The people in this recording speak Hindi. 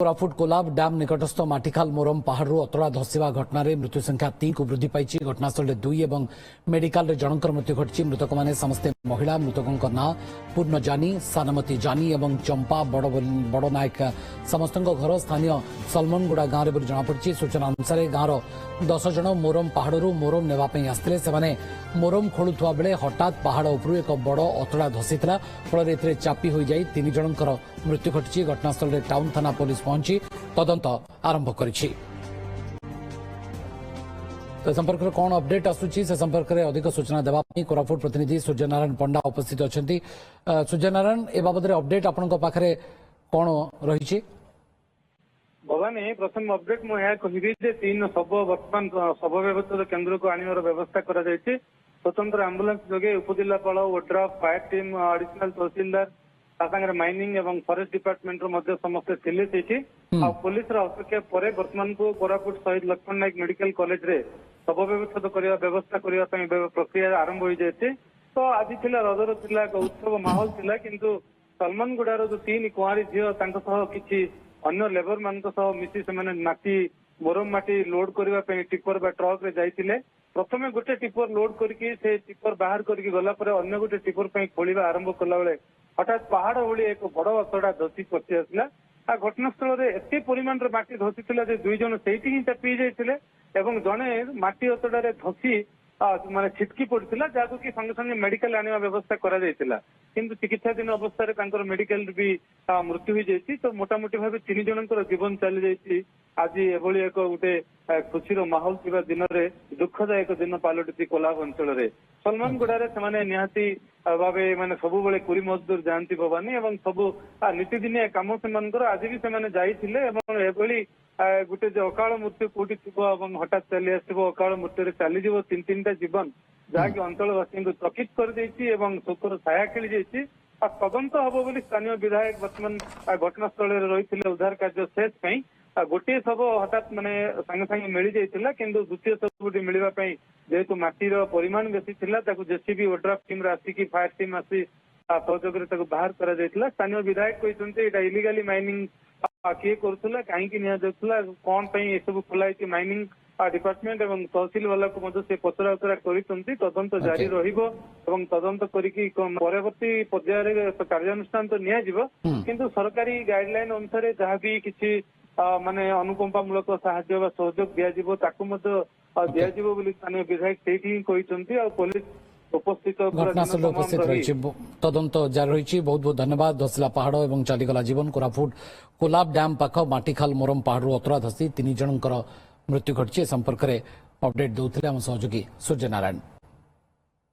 कोरापुट कोलाब डैम निकटस्थ माटिखाल मोरम पहाड़ अतड़ा धसवा घटना मृत्यु संख्या 3 को वृद्धि पाई। घटनास्थल 2 और मेडिकल जनकर मृत्यु घटी। मृतक मैंने समस्ते महिला। मृतकों ना पूर्ण जानी, सानमती जानी और चंपा बड़ नायक समस्त घर स्थानीय सलमनगुड़ा गांव में जमापड़ी। सूचना अनुसार गांव 10 जन मोरम पहाड़ू मोरम नेवाई आसते से मोरम खोलुवा बेले हठात पहाड़ उपरू एक बड़ अतड़ा धसीला। फल चापी हो जाए 3 जनकर मृत्यु घटी। घटनास्थल में टाउन थाना पुलिस पहुंची तदंत आरंभ करिछि। तो संपर्क में कौन अपडेट आसुची से संपर्क में अधिक सूचना देवा कोरापुट प्रतिनिधि सूर्यनारायण पंडा उपस्थित अछंती। सूर्यनारायण ए बाबद अपडेट आपन पाखरे कौन रही? भवानी प्रथम अपडेट मुझे कहबी जे 3 शव वर्तमान शव व्यवस्था केन्द्र को आनिबार व्यवस्था करा जायछि। स्वतंत्र एम्बुलेंस जोगे उपजिल्लापाल ओड्राफ फायर टीम एडिशनल तहसीलदार सागर माइनिंग एवं फॉरेस्ट डिपार्टमेंट समस्ते थिले सेठी पुलिस हस्तक्षेप पर वर्तमान को कोरापुट शहीद लक्ष्मण नायक मेडिकल कॉलेज रे शव व्यवस्था करने प्रक्रिया आरंभ हो जाए। तो आज थिला रजर थिला उत्सव माहौल थिला, किंतु सलमनगुड़ार जो 3 कुआरी झील किसी अन्य लेबर मान मिसी से माटी मोरम माटी लोड करने टिपर बा ट्रक रे जाइतिले। प्रथमे गोटे टिपर लोड करके से टिपर बाहर करके गला पर अन्य गोटे टिपर खोलिबा आरंभ कला बेले हठात पहाड़ भली एक बड़ अतड़ा धसी पशि आसला। घटनास्थल में एत परिमाण माटी धसी 2 जन से ही चापी जाते और जड़े माटी अतड़ा धसी माने छिटकी पड़ता जहां कि संगे संगे मेडिकल आने व्यवस्था करा जायतिला, किंतु चिकित्साधीन अवस्था मेडिकल भी मृत्यु हो जाती। तो मोटामोटी भाव 3 जनकर जीवन चली जाती। आज एभली एक गोटे खुशीर माहौल थिबा दिन में दुखदायक दिन पलटि कोलाब अंचल में सलमनगुड़ा से निहाती भाव माने सब बेले कुरी मजदूर जाती भवानी और सब नीतिदिनिया कम से आज भी से जाइए गोटे जो अकाल मृत्यु कौटी थी हठात चली आसो अकाल मृत्यु चलीज 3-3टा जीवन जहाँकि अंचलवासी को चकित कर शोकर छाया खेली जाइए। तदंत हम बोली स्थानीय विधायक वर्तमान घटनास्थल रही उद्धार कार्य शेष गोटे शव हठात माने संगे संगे मिल जाइए, किंतु द्वितीय शव मिलवाई जेहेतु माटीर परिमाण बेसी थिला जेसीबी ओड्राफ टीम आसिकी फायर टीम आसी सहयोग बाहर करा जायतिला। स्थानीय विधायक कहते यहाँ इलिगाली माइनिंग किए करुला कहीं निजाला कौन ये सब खोलाई माइनिंग डिपार्टमेंट और तहसिल वाला को से पचरा उचरा कर तदंत जारी रहिबो एवं तदंत करिकी परवर्ती पर्यायर कार्यानुष्ठान तो निया जिवो, किंतु सरकारी गाइडलाइन अनुसार जहाँ भी किसी माने अनुकंपामूलक साहाय्य सहयोग दियाजिवो ताकु मध्य दियाजिवो बोली स्थानीय विधायक सेठी कहते और पुलिस उपस्थित घटनास्थल उपस्थित रही तदंत जारी रही। बहुत बहुत धन्यवाद। धसला पहाड़ और चलीगला जीवन। कोरापुट कोलाब डैम पाख माटिखाल मोरम पहाड़ अतड़ा धसी 3 जनकर मृत्यु घटी। संपर्क में अपडेट देउथिले आम सहयोगी सूर्यनारायण।